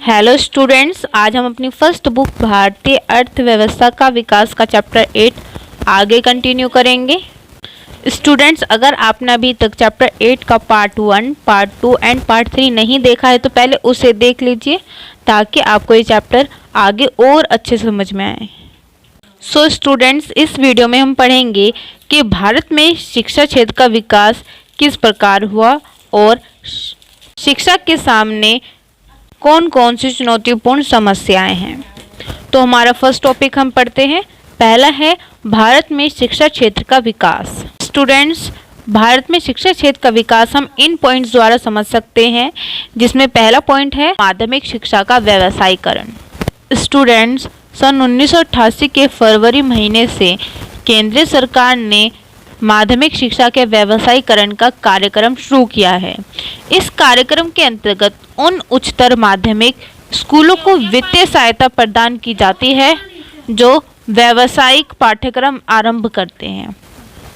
Hello students, आज हम अपनी फर्स्ट बुक भारतीय अर्थव्यवस्था का विकास का चैप्टर 8 आगे कंटिन्यू करेंगे। स्टूडेंट्स, अगर आपने अभी तक चैप्टर 8 का पार्ट 1, पार्ट 2 एंड पार्ट 3 नहीं देखा है तो पहले उसे देख लीजिए ताकि आपको ये चैप्टर आगे और अच्छे से समझ में आए। सो स्टूडेंट्स, इस वीडियो में हम पढ़ेंगे कि भारत में शिक्षा क्षेत्र का विकास किस प्रकार हुआ और शिक्षा के सामने कौन कौन सी चुनौतीपूर्ण समस्याएं हैं। तो हमारा फर्स्ट टॉपिक हम पढ़ते हैं। पहला है भारत में शिक्षा क्षेत्र का विकास। स्टूडेंट्स, भारत में शिक्षा क्षेत्र का विकास हम इन पॉइंट्स द्वारा समझ सकते हैं, जिसमें पहला पॉइंट है माध्यमिक शिक्षा का व्यवसायीकरण। स्टूडेंट्स, सन 1988 के फरवरी महीने से केंद्रीय सरकार ने माध्यमिक शिक्षा के व्यवसायीकरण का कार्यक्रम शुरू किया है। इस कार्यक्रम के अंतर्गत उन उच्चतर माध्यमिक स्कूलों को वित्तीय सहायता प्रदान की जाती है जो व्यावसायिक पाठ्यक्रम आरंभ करते हैं।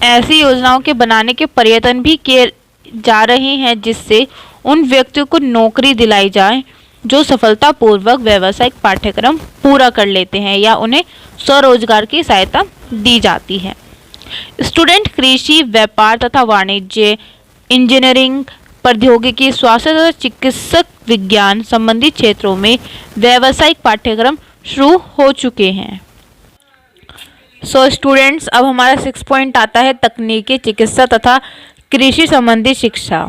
ऐसी योजनाओं के बनाने के प्रयत्न भी किए जा रहे हैं जिससे उन व्यक्तियों को नौकरी दिलाई जाए जो सफलतापूर्वक व्यावसायिक पाठ्यक्रम पूरा कर लेते हैं या उन्हें स्वरोजगार की सहायता दी जाती है। स्टूडेंट कृषि, व्यापार तथा वाणिज्य, इंजीनियरिंग, प्रौद्योगिकी, स्वास्थ्य तथा चिकित्सक विज्ञान संबंधी क्षेत्रों में व्यावसायिक पाठ्यक्रम शुरू हो चुके हैं। सो स्टूडेंट्स, अब हमारा 6 पॉइंट आता है तकनीकी, चिकित्सा तथा कृषि संबंधी शिक्षा।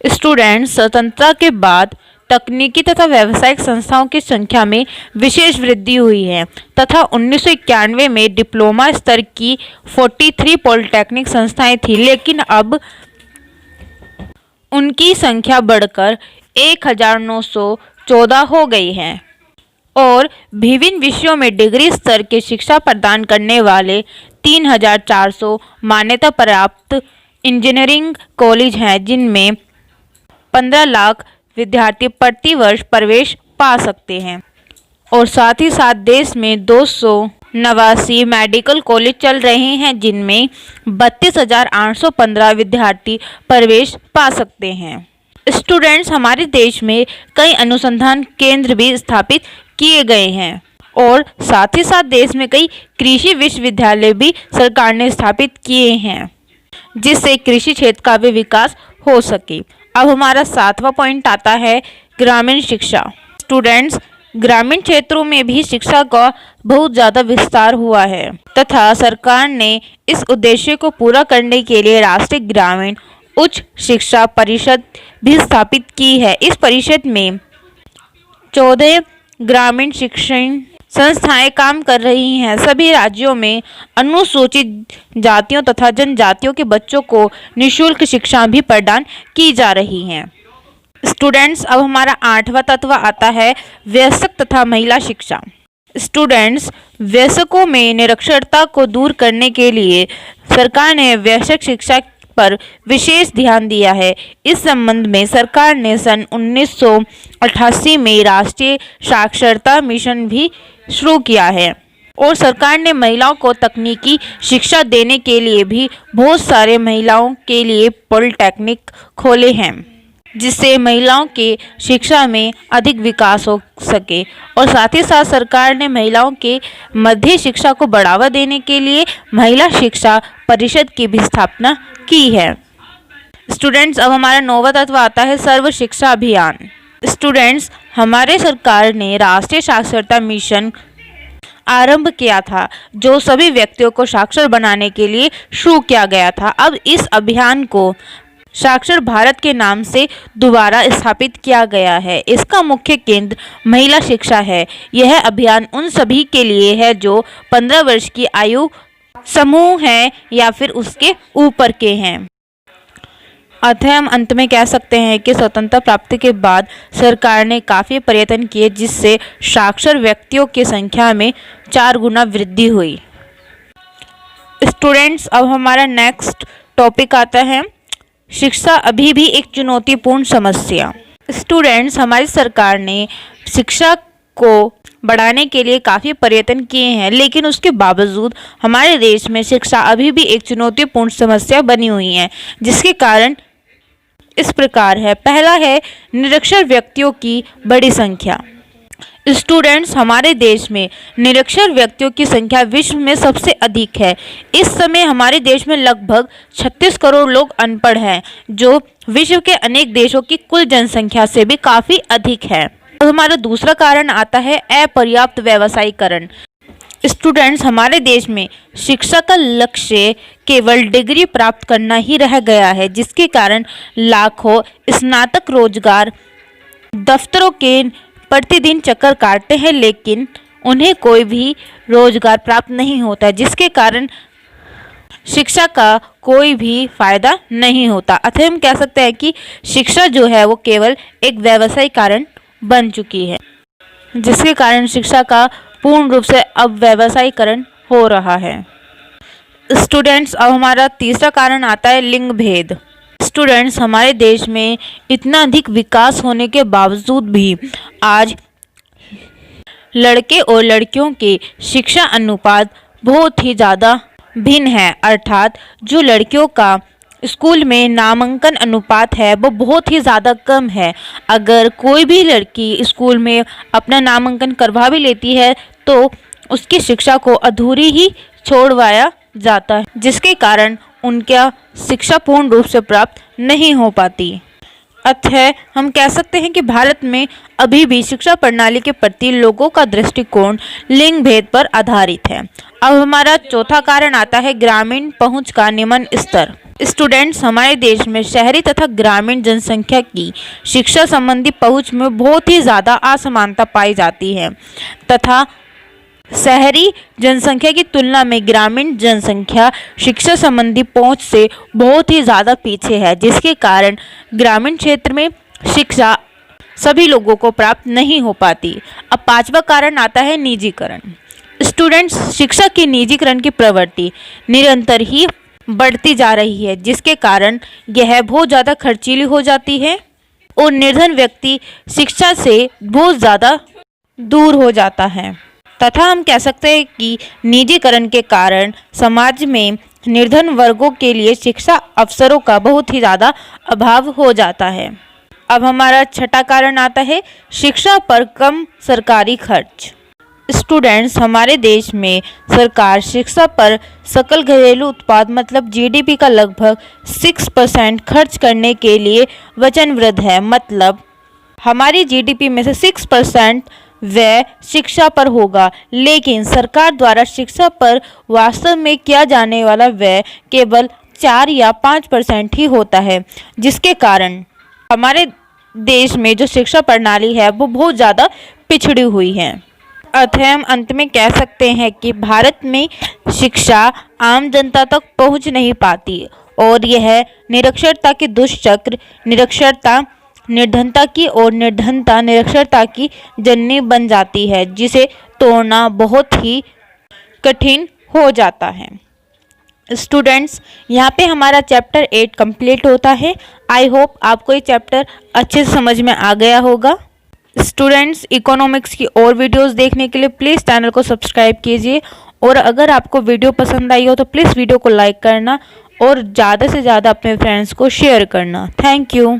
स्टूडेंट्स, स्वतंत्रता के बाद तकनीकी तथा व्यावसायिक संस्थाओं की संख्या में विशेष वृद्धि हुई है तथा 1991 में डिप्लोमा स्तर की 43 पॉलिटेक्निक संस्थाएं थी, लेकिन अब उनकी संख्या बढ़कर 1914 हो गई है और विभिन्न विषयों में डिग्री स्तर की शिक्षा प्रदान करने वाले 3400 मान्यता प्राप्त इंजीनियरिंग कॉलेज हैं, जिनमें 15 लाख विद्यार्थी प्रति वर्ष प्रवेश पा सकते हैं और साथ ही साथ देश में 289 मेडिकल कॉलेज चल रहे हैं, जिनमें 32,815 विद्यार्थी प्रवेश पा सकते हैं। स्टूडेंट्स, हमारे देश में कई अनुसंधान केंद्र भी स्थापित किए गए हैं और साथ ही साथ देश में कई कृषि विश्वविद्यालय भी सरकार ने स्थापित किए हैं जिससे कृषि क्षेत्र का भी विकास हो सके। अब हमारा 7वां पॉइंट आता है ग्रामीण शिक्षा। स्टूडेंट्स, ग्रामीण क्षेत्रों में भी शिक्षा का बहुत ज़्यादा विस्तार हुआ है तथा सरकार ने इस उद्देश्य को पूरा करने के लिए राष्ट्रीय ग्रामीण उच्च शिक्षा परिषद भी स्थापित की है। इस परिषद में 14 ग्रामीण शिक्षण संस्थाएं काम कर रही हैं। सभी राज्यों में अनुसूचित जातियों तथा जनजातियों के बच्चों को निःशुल्क शिक्षा भी प्रदान की जा रही है। स्टूडेंट्स, अब हमारा 8वां तत्व आता है वयस्क तथा महिला शिक्षा। स्टूडेंट्स, वयस्कों में निरक्षरता को दूर करने के लिए सरकार ने वयस्क शिक्षा पर विशेष ध्यान दिया है। इस संबंध में सरकार ने सन 1988 में राष्ट्रीय साक्षरता मिशन भी शुरू किया है और सरकार ने महिलाओं को तकनीकी शिक्षा देने के लिए भी बहुत सारे महिलाओं के लिए पॉलिटेक्निक खोले हैं, जिससे महिलाओं के शिक्षा में अधिक विकास हो सके और साथ ही साथ सरकार ने महिलाओं के मध्य शिक्षा को बढ़ावा देने के लिए महिला शिक्षा परिषद की भी स्थापना की है। स्टूडेंट्स, अब हमारा 9वां तत्व आता है सर्व शिक्षा अभियान। स्टूडेंट्स, हमारे सरकार ने राष्ट्रीय साक्षरता मिशन आरंभ किया था जो सभी व्यक्तियों को साक्षर बनाने के लिए शुरू किया गया था। अब इस अभियान को साक्षर भारत के नाम से दोबारा स्थापित किया गया है। इसका मुख्य केंद्र महिला शिक्षा है। यह अभियान उन सभी के लिए है जो 15 वर्ष की आयु समूह है या फिर उसके ऊपर के हैं। अतः हम अंत में कह सकते हैं कि स्वतंत्रता प्राप्ति के बाद सरकार ने काफ़ी प्रयत्न किए जिससे साक्षर व्यक्तियों की संख्या में 4 गुना वृद्धि हुई। स्टूडेंट्स, अब हमारा नेक्स्ट टॉपिक आता है शिक्षा अभी भी एक चुनौतीपूर्ण समस्या। स्टूडेंट्स, हमारी सरकार ने शिक्षा को बढ़ाने के लिए काफ़ी प्रयत्न किए हैं, लेकिन उसके बावजूद हमारे देश में शिक्षा अभी भी एक चुनौतीपूर्ण समस्या बनी हुई है, जिसके कारण इस प्रकार है। पहला है निरक्षर व्यक्तियों की बड़ी संख्या। स्टूडेंट्स, हमारे देश में निरक्षर व्यक्तियों की संख्या विश्व में सबसे अधिक है। इस समय हमारे देश में लगभग 36 करोड़ लोग अनपढ़ हैं, जो विश्व के अनेक देशों की कुल जनसंख्या से भी काफ़ी अधिक है। और हमारा दूसरा कारण आता है अपर्याप्त व्यावसायीकरण। स्टूडेंट्स, हमारे देश में शिक्षा का लक्ष्य केवल डिग्री प्राप्त करना ही रह गया है, जिसके कारण लाखों स्नातक रोजगार दफ्तरों के प्रतिदिन चक्कर काटते हैं, लेकिन उन्हें कोई भी रोजगार प्राप्त नहीं होता, जिसके कारण शिक्षा का कोई भी फायदा नहीं होता। अतः हम कह सकते हैं कि शिक्षा जो है वो केवल एक व्यवसायीकरण बन चुकी है, जिसके कारण शिक्षा का पूर्ण रूप से अब व्यवसायीकरण हो रहा है। स्टूडेंट्स, अब हमारा तीसरा कारण आता है लिंग भेद। स्टूडेंट्स, हमारे देश में इतना अधिक विकास होने के बावजूद भी आज लड़के और लड़कियों के शिक्षा अनुपात बहुत ही ज़्यादा भिन्न है। अर्थात जो लड़कियों का स्कूल में नामांकन अनुपात है वो बहुत ही ज़्यादा कम है। अगर कोई भी लड़की स्कूल में अपना नामांकन करवा भी लेती है तो उसकी शिक्षा को अधूरी ही छोड़वाया जाता है, जिसके कारण उनका शिक्षा पूर्ण रूप से प्राप्त नहीं हो पाती। अतः हम कह सकते हैं कि भारत में अभी भी शिक्षा प्रणाली के प्रति लोगों का दृष्टिकोण लिंग भेद पर आधारित है। अब हमारा चौथा कारण आता है ग्रामीण पहुंच का निम्न स्तर। स्टूडेंट्स, हमारे देश में शहरी तथा ग्रामीण जनसंख्या की शिक्षा संबंधी पहुंच में बहुत ही ज़्यादा असमानता पाई जाती है तथा शहरी जनसंख्या की तुलना में ग्रामीण जनसंख्या शिक्षा संबंधी पहुंच से बहुत ही ज़्यादा पीछे है, जिसके कारण ग्रामीण क्षेत्र में शिक्षा सभी लोगों को प्राप्त नहीं हो पाती। अब पांचवा कारण आता है निजीकरण। स्टूडेंट्स, शिक्षा के निजीकरण की प्रवृत्ति निरंतर ही बढ़ती जा रही है, जिसके कारण यह बहुत ज़्यादा खर्चीली हो जाती है और निर्धन व्यक्ति शिक्षा से बहुत ज़्यादा दूर हो जाता है। तथा हम कह सकते हैं कि निजीकरण के कारण समाज में निर्धन वर्गों के लिए शिक्षा अवसरों का बहुत ही ज़्यादा अभाव हो जाता है। अब हमारा छठा कारण आता है शिक्षा पर कम सरकारी खर्च। स्टूडेंट्स, हमारे देश में सरकार शिक्षा पर सकल घरेलू उत्पाद मतलब जीडीपी का लगभग 6% खर्च करने के लिए वचनबद्ध है। मतलब हमारी जीडीपी में से 6% व्यय शिक्षा पर होगा, लेकिन सरकार द्वारा शिक्षा पर वास्तव में किया जाने वाला व्यय केवल 4 या 5% ही होता है, जिसके कारण हमारे देश में जो शिक्षा प्रणाली है वो बहुत ज़्यादा पिछड़ी हुई है। अतः हम अंत में कह सकते हैं कि भारत में शिक्षा आम जनता तक पहुंच नहीं पाती और यह निरक्षरता के दुष्चक्र, निरक्षरता निर्धनता की और निर्धनता निरक्षरता की जननी बन जाती है, जिसे तोड़ना बहुत ही कठिन हो जाता है। स्टूडेंट्स, यहाँ पे हमारा चैप्टर 8 कंप्लीट होता है। आई होप आपको ये चैप्टर अच्छे से समझ में आ गया होगा। स्टूडेंट्स, इकोनॉमिक्स की और वीडियोस देखने के लिए प्लीज़ चैनल को सब्सक्राइब कीजिए और अगर आपको वीडियो पसंद आई हो तो प्लीज़ वीडियो को लाइक करना और ज़्यादा से ज़्यादा अपने फ्रेंड्स को शेयर करना। Thank you.